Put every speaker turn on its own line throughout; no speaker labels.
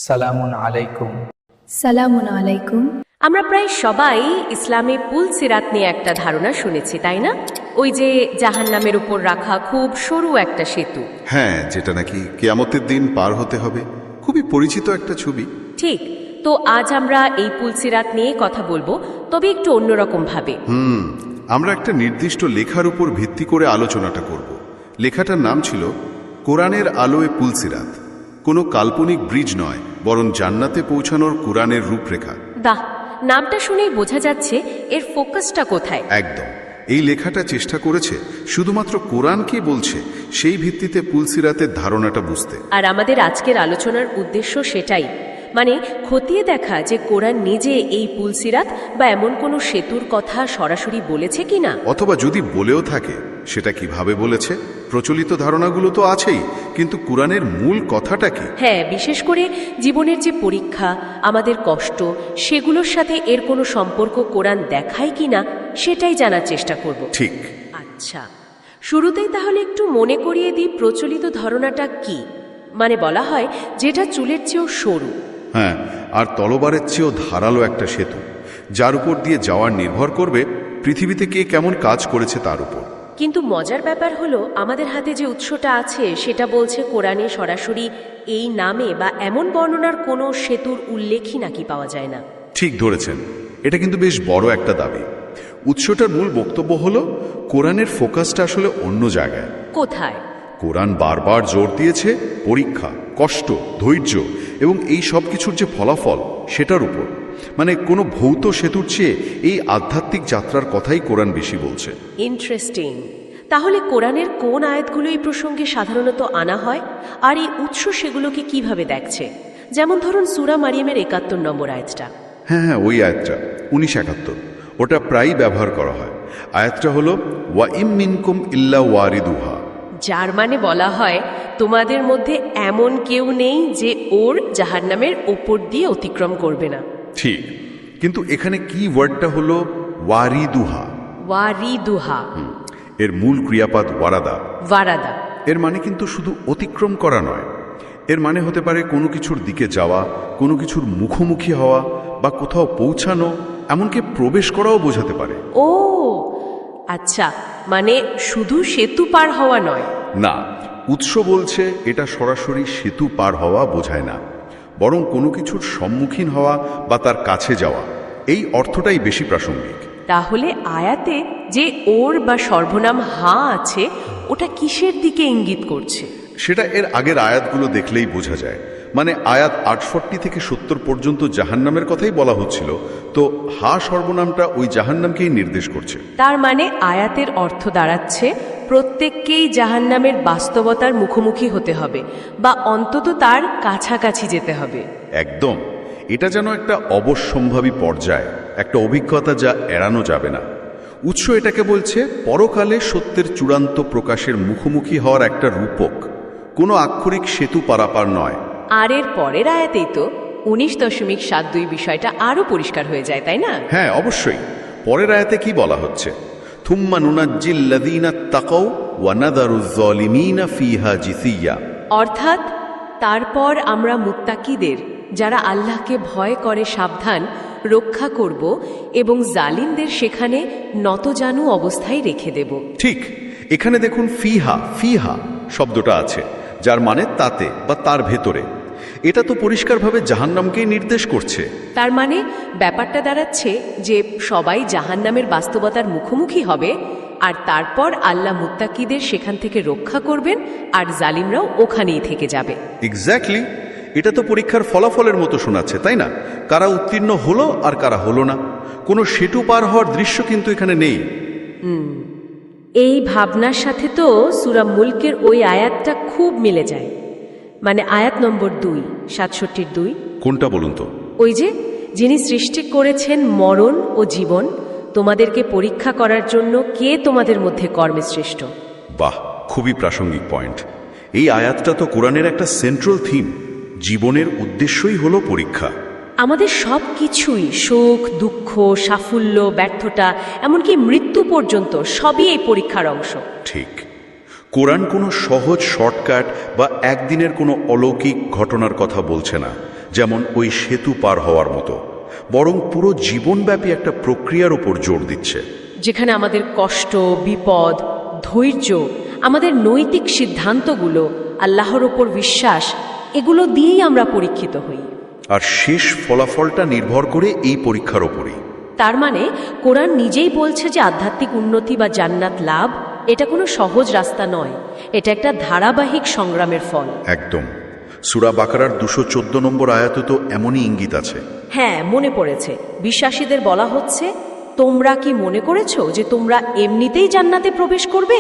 সালামুন আলাইকুম।
সালামুন আলাইকুম।
আমরা প্রায় সবাই ইসলামে পুলসিরাত নিয়ে একটা ধারণা শুনেছি, তাই না? ওই যে জাহান্নামের উপর রাখা খুব সরু একটা সেতু।
হ্যাঁ, যেটা নাকি কিয়ামতের দিন পার হতে হবে। খুবই পরিচিত একটা ছবি।
ঠিক। তো আজ আমরা এই পুলসিরাত নিয়ে কথা বলবো, তবে একটু অন্যরকম ভাবে।
আমরা একটা নির্দিষ্ট লেখার উপর ভিত্তি করে আলোচনাটা করব। লেখাটার নাম ছিল কোরআনের আলোয় পুলসিরাত। কোনো কাল্পনিক ব্রিজ নয়, বরং জান্নাতে পৌঁছানোর কোরআনের রূপরেখা।
বাহ, নামটা শুনেই বোঝা যাচ্ছে এর ফোকাসটা কোথায়।
একদম। এই লেখাটা চেষ্টা করেছে শুধুমাত্র কোরআন কি বলছে সেই ভিত্তিতে পুলসিরাতের ধারণাটা বুঝতে।
আর আমাদের আজকের আলোচনার উদ্দেশ্য সেটাই, মানে খতিয়ে দেখা যে কোরআন নিজে এই পুলসিরাত বা এমন কোনো সেতুর কথা সরাসরি বলেছে কিনা,
অথবা যদি বলেও থাকে সেটা কিভাবে বলেছে। প্রচলিত ধারণাগুলো তো আছেই, কিন্তু কোরআনের মূল কথাটা কি।
হ্যাঁ, বিশেষ করে জীবনের যে পরীক্ষা, আমাদের কষ্ট, সেগুলোর সাথে এর কোনো সম্পর্ক কোরআন দেখায় কিনা সেটাই জানার চেষ্টা করব।
ঠিক।
আচ্ছা, শুরুতেই তাহলে একটু মনে করিয়ে দিই প্রচলিত ধারণাটা কি। মানে বলা হয় যেটা চুলের চেয়েও সরু,
হ্যাঁ, আর তলবারের চেয়েও ধারালো একটা সেতু, যার উপর দিয়ে যাওয়ার নির্ভর করবে পৃথিবীতে কে কেমন কাজ করেছে তার উপর।
কিন্তু মজার ব্যাপার হলো আমাদের হাতে যে উৎসটা আছে সেটা বলছে কোরআনে সরাসরি এই নামে বা এমন বর্ণনার কোনো সেতুর উল্লেখই নাকি পাওয়া যায় না।
ঠিক ধরেছেন, এটা কিন্তু বেশ বড় একটা দাবি। উৎসটার মূল বক্তব্য হলো কোরআনের ফোকাসটা আসলে অন্য জায়গায়।
কোথায়?
কোরআন বারবার জোর দিয়েছে পরীক্ষা, কষ্ট, ধৈর্য এবং এই সব কিছুর যে ফলাফল সেটার উপর। মানে কোনো ভৌত সেতুর চেয়ে এই আধ্যাত্মিক যাত্রার কথাই কোরআন বেশি বলছে।
ইন্টারেস্টিং। তাহলে কোরআনের কোন আয়াতগুলো এই প্রসঙ্গে সাধারণত আনা হয়, আর এই উৎস সেগুলোকে কিভাবে দেখছে? যেমন ধরুন সূরা মারিয়ামের ৭১ নম্বর আয়াতটা।
হ্যাঁ, ওই আয়াতটা ১৯৭১, ওটা প্রায়ই ব্যবহার করা হয়। আয়াতটা হলো ওয়া ইম মিনকুম ইল্লা ওয়ারিদুহা,
যার মানে বলা হয় তোমাদের মধ্যে এমন কেউ নেই যে ওর জাহান্নামের ওপর দিয়ে অতিক্রম করবে না।
ঠিক, কিন্তু এখানে কি ওয়ার্ডটা হলো ওয়ারিদুহা।
ওয়ারিদুহা
এর মূল ক্রিয়াপদ ওয়ারাদা।
ওয়ারাদা।
এর মানে কিন্তু শুধু অতিক্রম করা নয়, এর মানে হতে পারে কোনো কিছুর দিকে যাওয়া, কোনো কিছুর মুখোমুখি হওয়া বা কোথাও পৌঁছানো, এমনকি প্রবেশ করাও বোঝাতে পারে।
ও আচ্ছা, মানে শুধু সেতু পার হওয়া নয়।
না, উৎস বলছে এটা সরাসরি সেতু পার হওয়া বোঝায় না, বরং কোনো কিছুর সম্মুখীন হওয়া বা তার কাছে যাওয়া, এই অর্থটাই বেশি প্রাসঙ্গিক।
তাহলে আয়াতে যে ওর বা সর্বনাম হা আছে ওটা কিসের দিকে ইঙ্গিত করছে?
সেটা এর আগের আয়াতগুলো দেখলেই বোঝা যায়। মানে আয়াত ৬৮ থেকে ৭০ পর্যন্ত জাহান্নামের কথাই বলা হচ্ছিল, তো হা সর্বনামটা ওই জাহান্নামকেই নির্দেশ করছে।
তার মানে আয়াতের অর্থ দাঁড়াচ্ছে প্রত্যেককেই জাহান্নামের বাস্তবতার মুখোমুখি হতে হবে বা অন্তত তার কাছাকাছি যেতে হবে।
একদম, এটা যেন একটা অবশ্যম্ভাবী পর্যায়, একটা অভিজ্ঞতা যা এড়ানো যাবে না। উৎস এটাকে বলছে পরকালে সত্যের চূড়ান্ত প্রকাশের মুখোমুখি হওয়ার একটা রূপক, কোনো আক্ষরিক সেতু পারাপার নয়।
আর এর পরের আয়াতেই তো ১৯.৭২ বিষয়টা আরো পরিষ্কার হয়ে যায়, তাই না?
হ্যাঁ, অবশ্যই। পরের আয়াতে কি বলা হচ্ছে? থুম্মা নুনাজ্জিল্লাযীনা তাকাউ ওয়া নাযারুয যালিমিনা ফিহা জিসিয়্যা।
অর্থাৎ তারপর আমরা মুত্তাকিদের, যারা আল্লাহকে ভয় করে, সাবধান রক্ষা করব এবং জালিমদের সেখানে নতজানু অবস্থায় রেখে দেব।
ঠিক, এখানে দেখুন ফিহা ফিহা শব্দটা আছে, যার মানে তাতে বা তার ভেতরে। এটা তো পরিষ্কারভাবে জাহান্নামকেই নির্দেশ করছে।
তার মানে ব্যাপারটা দাঁড়াচ্ছে যে সবাই জাহান্নামের বাস্তবতার মুখোমুখি হবে, আর তারপর আল্লাহ মুত্তাকিদের সেখান থেকে রক্ষা করবেন আর জালিমরাও ওখানেই থেকে যাবে।
এক্স্যাক্টলি, এটা তো পরীক্ষার ফলাফলের মতো শোনাচ্ছে, তাই না? কারা উত্তীর্ণ হলো আর কারা হলো না। কোনো সেতু পার হওয়ার দৃশ্য কিন্তু এখানে নেই।
এই ভাবনার সাথে তো সূরা মুলকের ওই আয়াতটা খুব মিলে যায়। মানে আয়াত নম্বর ২, ৬৭-র ২।
কোনটা বলুন তো?
ওই যে, যিনি সৃষ্টি করেছেন মরণ ও জীবন, তোমাদেরকে পরীক্ষা করার জন্য কে তোমাদের মধ্যে কর্মে শ্রেষ্ঠ।
বাহ, খুবই প্রাসঙ্গিক পয়েন্ট। এই আয়াতটা তো কোরআনের একটা সেন্ট্রাল থিম। জীবনের উদ্দেশ্যই হলো পরীক্ষা।
আমাদের সব কিছুই, সুখ দুঃখ, সাফল্য ব্যর্থতা, এমনকি মৃত্যু পর্যন্ত সবই এই পরীক্ষার অংশ।
ঠিক, কোরআন কোনো সহজ শর্টকাট বা একদিনের কোনো অলৌকিক ঘটনার কথা বলছে না, যেমন ওই সেতু পার হওয়ার মতো, বরং পুরো জীবনব্যাপী একটা প্রক্রিয়ার উপর জোর দিচ্ছে।
যেখানে আমাদের কষ্ট, বিপদ, ধৈর্য, আমাদের নৈতিক সিদ্ধান্তগুলো, আল্লাহর ওপর বিশ্বাস, এগুলো দিয়েই আমরা পরীক্ষিত হই।
আর শেষ ফলাফলটা নির্ভর করে এই পরীক্ষার ওপরই।
তার মানে কোরআন নিজেই বলছে যে আধ্যাত্মিক উন্নতি বা জান্নাত লাভ এটা কোনো সহজ রাস্তা নয়, এটা একটা ধারাবাহিক সংগ্রামের ফল।
একদম। সূরা বাকারার 214 নম্বর আয়াতে তো এমনই ইঙ্গিত আছে।
হ্যাঁ, মনে পড়েছে। বিশ্বাসীদের বলা হচ্ছে, তোমরা কি মনে করেছো যে তোমরা এমনিতেই জান্নাতে প্রবেশ করবে,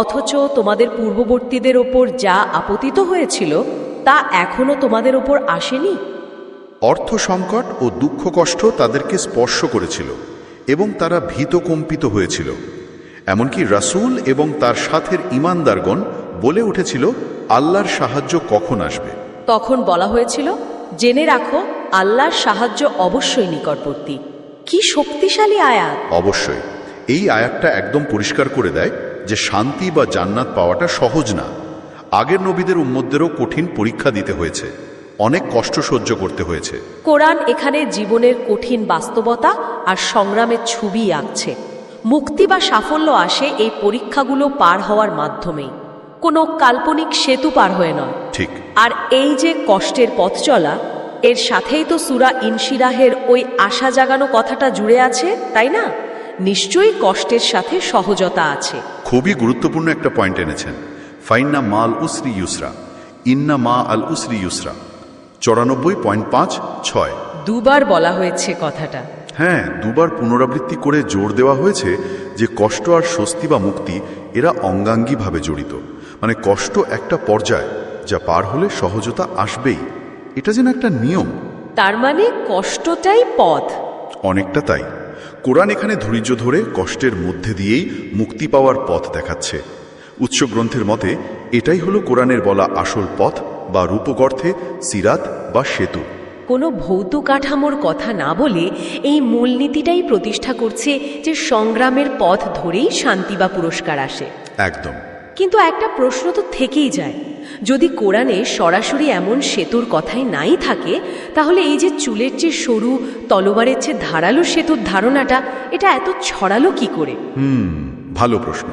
অথচ তোমাদের পূর্ববর্তীদের ওপর যা আপতিত হয়েছিল তা এখনো তোমাদের ওপর আসেনি?
অর্থ সংকট ও দুঃখ কষ্ট তাদেরকে স্পর্শ করেছিল এবং তারা ভীতকম্পিত হয়েছিল। এমনকি রাসূল এবং তার সাথের ঈমানদারগণ বলে উঠেছিল, আল্লাহর সাহায্য কখন আসবে?
তখন বলা হয়েছিল, জেনে রাখো আল্লাহর সাহায্য অবশ্যই নিকটবর্তী। কি শক্তিশালী আয়াত!
অবশ্যই। এই আয়াতটা একদম পরিষ্কার করে দেয় যে শান্তি বা জান্নাত পাওয়াটা সহজ না। আগের নবীদের উম্মতদেরও কঠিন পরীক্ষা দিতে হয়েছে, অনেক কষ্ট সহ্য করতে হয়েছে।
কোরআন এখানে জীবনের কঠিন বাস্তবতা আর সংগ্রামের ছবি আঁকছে। মুক্তি বা সাফল্য আসে এই পরীক্ষাগুলো পার হওয়ার মাধ্যমেই, কোনো কাল্পনিক সেতু পার হয়ে নয়।
ঠিক।
আর এই যে কষ্টের পথ চলা, এর সাথেই তো সূরা ইনশিরাহের ওই আশা জাগানো কথাটা জুড়ে আছে, তাই না? নিশ্চয়ই কষ্টের সাথে সহজতা আছে।
খুবই গুরুত্বপূর্ণ একটা পয়েন্ট এনেছেন। ফাইন্না মাল উসরি ইউসরা, ইন্না মা আল উসরি ইউসরা, 94.56।
দুবার বলা হয়েছে কথাটা।
হ্যাঁ, দুবার পুনরাবৃত্তি করে জোর দেওয়া হয়েছে যে কষ্ট আর স্বস্তি বা মুক্তি এরা অঙ্গাঙ্গিভাবে জড়িত। মানে কষ্ট একটা পর্যায়, যা পার হলে সহজতা আসবেই। এটা যেন একটা নিয়ম।
তার মানে কষ্টটাই পথ।
অনেকটা তাই। কোরআন এখানে ধৈর্য ধরে কষ্টের মধ্যে দিয়েই মুক্তি পাওয়ার পথ দেখাচ্ছে। উৎস গ্রন্থের মতে এটাই হলো কোরআনের বলা আসল পথ, বা রূপক অর্থে সিরাত বা সেতু।
কোনো ভৌত কাঠামোর কথা না বলে এই মূলনীতিটাই প্রতিষ্ঠা করছে যে সংগ্রামের পথ ধরেই শান্তি বা পুরস্কার আসে।
একদম।
কিন্তু একটা প্রশ্ন তো থেকেই যায়, যদি কোরআনে সরাসরি এমন সেতুর কথাই নাই থাকে, তাহলে এই যে চুলের চেয়ে সরু, তলোয়ারের চেয়ে ধারালো সেতুর ধারণাটা এটা এত ছড়ালো কি করে?
ভালো প্রশ্ন।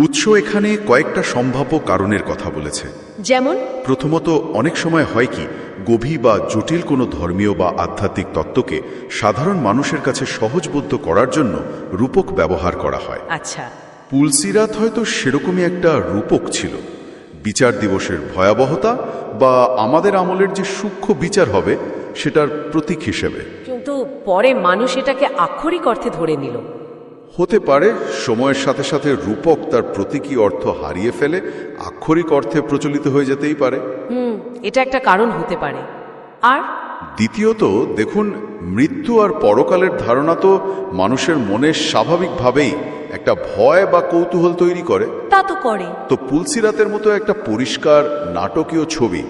উৎস এখানে কয়েকটা সম্ভাব্য কারণের কথা বলেছে।
যেমন,
প্রথমত, অনেক সময় হয় কি, গভীর বা জটিল কোনো ধর্মীয় বা আধ্যাত্মিক তত্ত্বকে সাধারণ মানুষের কাছে সহজবোধ্য করার জন্য রূপক ব্যবহার করা হয়।
আচ্ছা,
পুলসিরাত হয়তো সেরকমই একটা রূপক ছিল। বিচার দিবসের ভয়াবহতা বা আমাদের আমলের যে সূক্ষ্ম বিচার হবে সেটার প্রতীক হিসেবে।
কিন্তু পরে মানুষ এটাকে আক্ষরিক অর্থে ধরে নিল।
হতে পারে সময়ের সাথে সাথে রূপক তার প্রতীকী অর্থ হারিয়ে ফেলে আক্ষরিক অর্থে প্রচলিত হয়ে যেতেই পারে।
এটা একটা কারণ হতে পারে। আর
দ্বিতীয়ত, দেখুন, মৃত্যু আর পরকালের ধারণা তো মানুষের মনে স্বাভাবিকভাবেই একটা ভয় বা কৌতূহল তৈরি করে।
তা তো করে।
তো পুলসিরাতের মতো একটা পরিষ্কার নাটকীয় ছবি,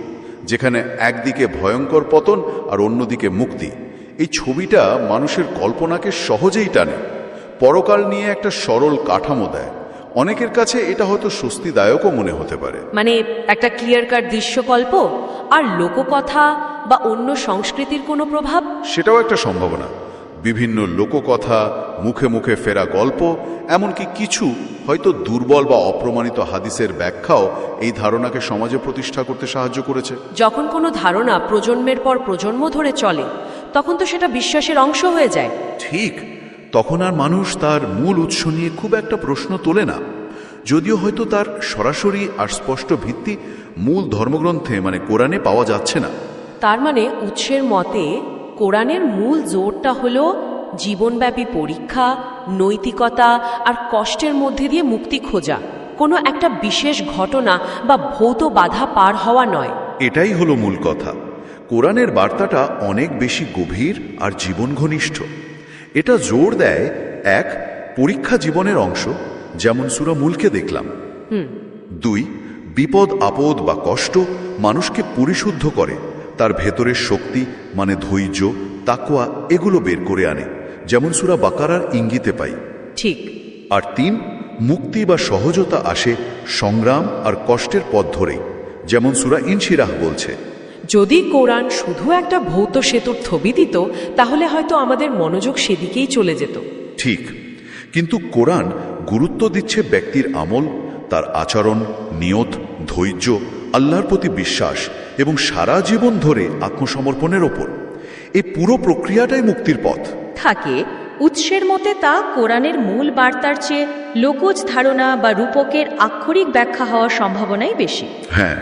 যেখানে একদিকে ভয়ঙ্কর পতন আর অন্যদিকে মুক্তি, এই ছবিটা মানুষের কল্পনাকে সহজেই টানে, পরকাল নিয়ে একটা সরল কাঠামো দেয়। অনেকের কাছে এটা হয়তো স্বস্তিদায়কও মনে হতে পারে।
মানে একটা ক্লিয়ার কাট দৃশ্যকল্প আর লোককথা বা অন্য সংস্কৃতির কোনো প্রভাব,
সেটাও একটা সম্ভাবনা। বিভিন্ন লোককথা, মুখে মুখে ফেরা গল্প, এমনকি কিছু হয়তো দুর্বল বা অপ্রমাণিত হাদিসের ব্যাখ্যাও এই ধারণাকে সমাজে প্রতিষ্ঠা করতে সাহায্য করেছে।
যখন কোনো ধারণা প্রজন্মের পর প্রজন্ম ধরে চলে, তখন তো সেটা বিশ্বাসের অংশ হয়ে যায়।
ঠিক, তখন আর মানুষ তার মূল উৎস নিয়ে খুব একটা প্রশ্ন তোলে না, যদিও হয়তো তার সরাসরি আর স্পষ্ট ভিত্তি মূল ধর্মগ্রন্থে মানে কোরআনে পাওয়া যাচ্ছে না।
তার মানে উৎসের মতে কোরআনের মূল জোরটা হলো জীবনব্যাপী পরীক্ষা, নৈতিকতা আর কষ্টের মধ্যে দিয়ে মুক্তি খোঁজা, কোনো একটা বিশেষ ঘটনা বা ভৌত বাধা পার হওয়া নয়।
এটাই হলো মূল কথা। কোরআনের বার্তাটা অনেক বেশি গভীর আর জীবন ঘনিষ্ঠ। এটা জোর দেয়, এক, পরীক্ষা জীবনের অংশ, যেমন সূরা মুলকে দেখলাম। 2, বিপদ আপদ বা কষ্ট মানুষকে পরিশুদ্ধ করে, তার ভেতরের শক্তি মানে ধৈর্য, তাকওয়া এগুলো বের করে আনে, যেমন সূরা বাকারার ইঙ্গিতে পাই।
ঠিক।
আর 3, মুক্তি বা সহজতা আসে সংগ্রাম আর কষ্টের পথ ধরেই, যেমন সূরা ইনশিরাহ বলছে।
যদি কোরআন শুধু একটা ভৌত সেতুর ছবি দিত তাহলে হয়তো আমাদের মনোযোগ সেদিকেই চলে যেত।
ঠিক, কিন্তু কোরআন গুরুত্ব দিচ্ছে ব্যক্তির আমল, তার আচরণ, নিয়ত, ধৈর্য, আল্লাহর প্রতি বিশ্বাস এবং সারা জীবন ধরে আত্মসমর্পণের ওপর। এই পুরো প্রক্রিয়াটাই মুক্তির পথ।
থাকে উৎসের মতে তা কোরআনের মূল বার্তার চেয়ে লোকজ ধারণা বা রূপকের আক্ষরিক ব্যাখ্যা হওয়ার সম্ভাবনাই বেশি।
হ্যাঁ,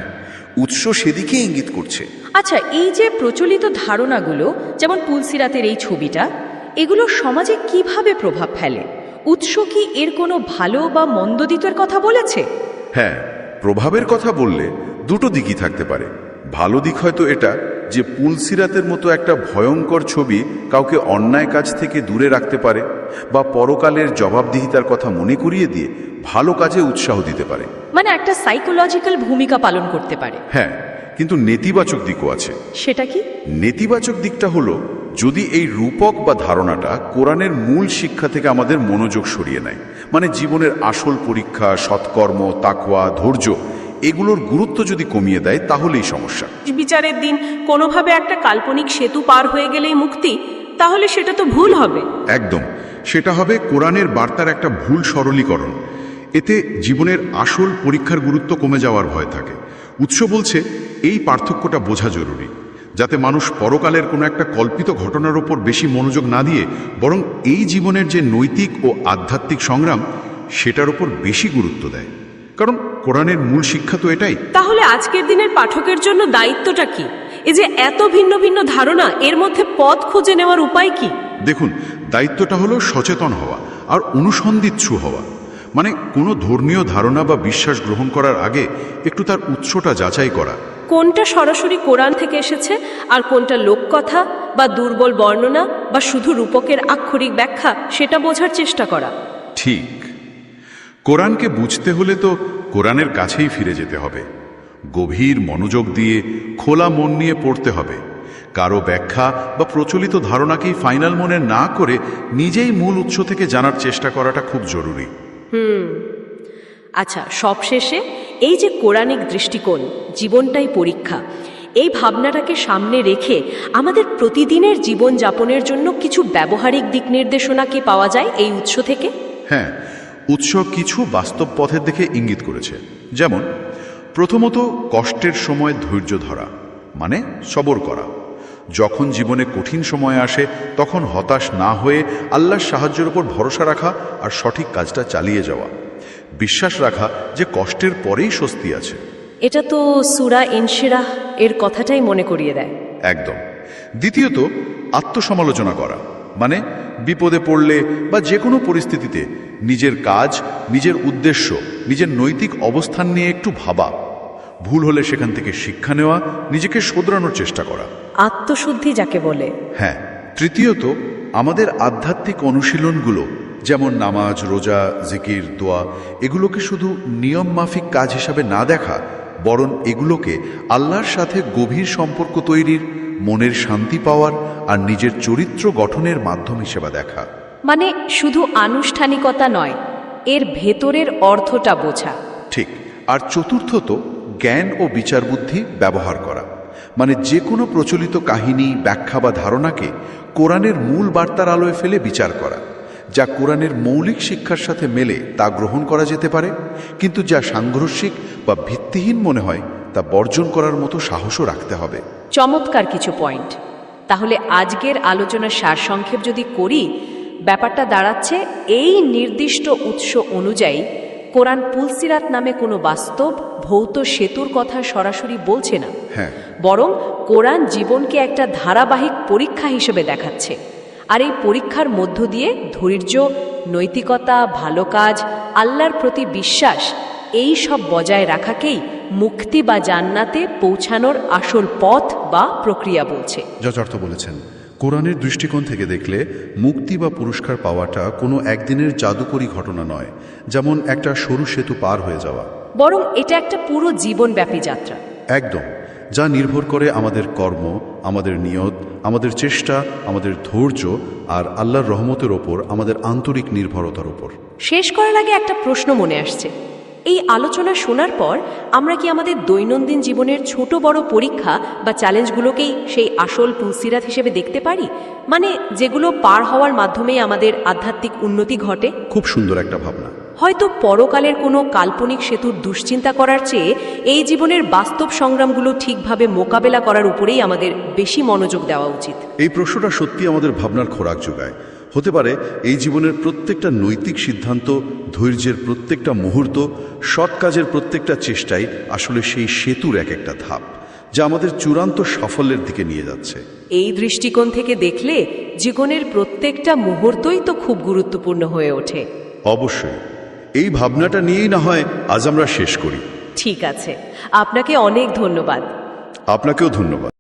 উৎস সেদিকে ইঙ্গিত করছে।
আচ্ছা, এই যে প্রচলিত ধারণাগুলো, যেমন পুলসিরাতের এই ছবিটা, এগুলো সমাজে কিভাবে প্রভাব ফেলে? উৎস কি এর কোনো ভালো বা মন্দ দিকের কথা বলেছে?
হ্যাঁ, প্রভাবের কথা বললে দুটো দিকই থাকতে পারে। ভালো দিক হয়তো এটা যে পুলসিরাতের মতো একটা ভয়ঙ্কর ছবি কাউকে অন্যায় কাজ থেকে দূরে রাখতে পারে বা পরকালের জবাবদিহিতার কথা মনে করিয়ে দিয়ে ভালো কাজে উৎসাহ দিতে পারে।
মানে একটা সাইকোলজিক্যাল ভূমিকা পালন করতে পারে।
হ্যাঁ, কিন্তু নেতিবাচক দিকও আছে।
সেটা কি?
নেতিবাচক দিকটা হলো যদি এই রূপক বা ধারণাটা কোরআনের মূল শিক্ষা থেকে আমাদের মনোযোগ সরিয়ে নেয়, মানে জীবনের আসল পরীক্ষা, সৎকর্ম, তাকওয়া, ধৈর্য, এগুলোর গুরুত্ব যদি কমিয়ে দেয় তাহলেই সমস্যা।
বিচারের দিন কোনোভাবে একটা কাল্পনিক সেতু পার হয়ে গেলেই মুক্তি, তাহলে সেটা তো ভুল হবে।
একদম, সেটা হবে কোরআনের বার্তার একটা ভুল সরলীকরণ। এতে জীবনের আসল পরীক্ষার গুরুত্ব কমে যাওয়ার ভয় থাকে। উৎস বলছে এই পার্থক্যটা বোঝা জরুরি, যাতে মানুষ পরকালের কোনো একটা কল্পিত ঘটনার ওপর বেশি মনোযোগ না দিয়ে বরং এই জীবনের যে নৈতিক ও আধ্যাত্মিক সংগ্রাম সেটার ওপর বেশি গুরুত্ব দেয়। কারণ কোরআনের মূল শিক্ষা তো এটাই।
তাহলে আজকের দিনের পাঠকের জন্য দায়িত্বটা কি? এই যে এত ভিন্ন ভিন্ন ধারণা, এর মধ্যে পথ খুঁজে নেওয়ার উপায় কি?
দেখুন, দায়িত্বটা হলো সচেতন হওয়া আর অনুসন্ধিৎসু হওয়া। মানে কোনো ধর্মীয় ধারণা বা বিশ্বাস গ্রহণ করার আগে একটু তার উৎসটা যাচাই করা।
কোনটা সরাসরি কোরআন থেকে এসেছে আর কোনটা লোককথা বা দুর্বল বর্ণনা বা শুধু রূপকের আক্ষরিক ব্যাখ্যা, সেটা বোঝার চেষ্টা করা।
ঠিক, কোরআনকে বুঝতে হলে তো কোরআনের কাছেই ফিরে যেতে হবে। গভীর মনোযোগ দিয়ে খোলা মন নিয়ে পড়তে হবে। কারো ব্যাখ্যা বা প্রচলিত ধারণাকেই ফাইনাল মনে না করে নিজেই মূল উৎস থেকে জানার চেষ্টা করাটা খুব জরুরি।
আচ্ছা, সবশেষে এই যে কোরআনিক দৃষ্টিকোণ, জীবনটাই পরীক্ষা, এই ভাবনাটাকে সামনে রেখে আমাদের প্রতিদিনের জীবনযাপনের জন্য কিছু ব্যবহারিক দিক নির্দেশনা কি পাওয়া যায় এই উৎস থেকে?
হ্যাঁ, উৎস কিছু বাস্তব পথের দিকে ইঙ্গিত করেছে। যেমন প্রথমত, কষ্টের সময় ধৈর্য ধরা, মানে সবর করা। যখন জীবনে কঠিন সময় আসে তখন হতাশ না হয়ে আল্লাহর সাহায্যের উপর ভরসা রাখা আর সঠিক কাজটা চালিয়ে যাওয়া। বিশ্বাস রাখা যে কষ্টের পরেই স্বস্তি আছে।
এটা তো সূরা ইনশিরাহ এর কথাটাই মনে করিয়ে দেয়।
একদম। দ্বিতীয়ত, আত্মসমালোচনা করা, মানে বিপদে পড়লে বা যে কোনো পরিস্থিতিতে নিজের কাজ, নিজের উদ্দেশ্য, নিজের নৈতিক অবস্থান নিয়ে একটু ভাবা। ভুল হলে সেখান থেকে শিক্ষা নেওয়া, নিজেকে শোধরানোর চেষ্টা করা।
আত্মশুদ্ধি যাকে বলে।
হ্যাঁ। তৃতীয়ত, আমাদের আধ্যাত্মিক অনুশীলনগুলো যেমন নামাজ, রোজা, জিকির, দোয়া, এগুলোকে শুধু নিয়ম মাফিক কাজ হিসাবে না দেখা, বরং এগুলোকে আল্লাহর সাথে গভীর সম্পর্ক তৈরির, মনের শান্তি পাওয়ার আর নিজের চরিত্র গঠনের মাধ্যম হিসেবে দেখা।
মানে শুধু আনুষ্ঠানিকতা নয়, এর ভেতরের অর্থটা বোঝা।
ঠিক। আর চতুর্থত, জ্ঞান ও বিচার বুদ্ধি ব্যবহার করা, মানে যে কোনো প্রচলিত কাহিনী, ব্যাখ্যা বা ধারণাকে কোরআনের মূল বার্তার আলোয় ফেলে বিচার করা। যা কোরআনের মৌলিক শিক্ষার সাথে মেলে তা গ্রহণ করা যেতে পারে, কিন্তু যা সাংঘর্ষিক বা ভিত্তিহীন মনে হয় তা বর্জন করার মতো সাহসও রাখতে হবে।
চমৎকার কিছু পয়েন্ট। তাহলে আজকের আলোচনার সারসংক্ষেপ যদি করি, ব্যাপারটা দাঁড়াচ্ছে এই নির্দিষ্ট উৎস অনুযায়ী কোরআন পুলসিরাত নামে কোনো বাস্তব ভৌত সেতুর কথা সরাসরি বলছে না, বরং কোরআন জীবনকে একটা ধারাবাহিক পরীক্ষা হিসেবে দেখাচ্ছে। আর এই পরীক্ষার মধ্য দিয়ে ধৈর্য, নৈতিকতা, ভালো কাজ, আল্লাহর প্রতি বিশ্বাস, এই সব বজায় রাখাকেই মুক্তি বা জান্নাতে পৌঁছানোর আসল পথ বা প্রক্রিয়া বলছে।
যথার্থ বলেছেন। কোরআনের দৃষ্টিকোণ থেকে দেখলে মুক্তি বা পুরস্কার পাওয়াটা কোনো একদিনের জাদুকরী ঘটনা নয়, যেমন একটা সরু সেতু পার হয়ে যাওয়া,
বরং এটা একটা পুরো জীবনব্যাপী যাত্রা।
একদম, যা নির্ভর করে আমাদের কর্ম, আমাদের নিয়ত, আমাদের চেষ্টা, আমাদের ধৈর্য আর আল্লাহর রহমতের ওপর আমাদের আন্তরিক নির্ভরতার ওপর।
শেষ করার আগে একটা প্রশ্ন মনে আসছে, এই আলোচনা শোনার পর আমরা কি আমাদের দৈনন্দিন জীবনের ছোট বড় পরীক্ষা বা চ্যালেঞ্জগুলোকেই সেই আসল পুলসিরাত হিসেবে দেখতে পারি, মানে যেগুলো পার হওয়ার মাধ্যমেই আমাদের আধ্যাত্মিক উন্নতি ঘটে?
খুব সুন্দর একটা ভাবনা।
হয়তো পরকালের কোনো কাল্পনিক সেতুর দুশ্চিন্তা করার চেয়ে এই জীবনের বাস্তব সংগ্রামগুলো ঠিকভাবে মোকাবেলা করার উপরেই আমাদের বেশি মনোযোগ দেওয়া উচিত।
এই প্রশ্নটা সত্যি আমাদের ভাবনার খোরাক যোগায়। হতে পারে এই জীবনের প্রত্যেকটা নৈতিক সিদ্ধান্ত, ধৈর্যের প্রত্যেকটা মুহূর্ত, সৎ কাজের প্রত্যেকটা চেষ্টাই আসলে সেই সেতুর এক একটা ধাপ, যা আমাদের চূড়ান্ত সাফল্যের দিকে নিয়ে যাচ্ছে।
এই দৃষ্টিকোণ থেকে দেখলে জীবনের প্রত্যেকটা মুহূর্তই তো খুব গুরুত্বপূর্ণ হয়ে ওঠে।
অবশ্যই। এই ভাবনাটা নিয়েই না হয় আজ আমরা শেষ করি।
ঠিক আছে, আপনাকে অনেক ধন্যবাদ।
আপনাকেও ধন্যবাদ।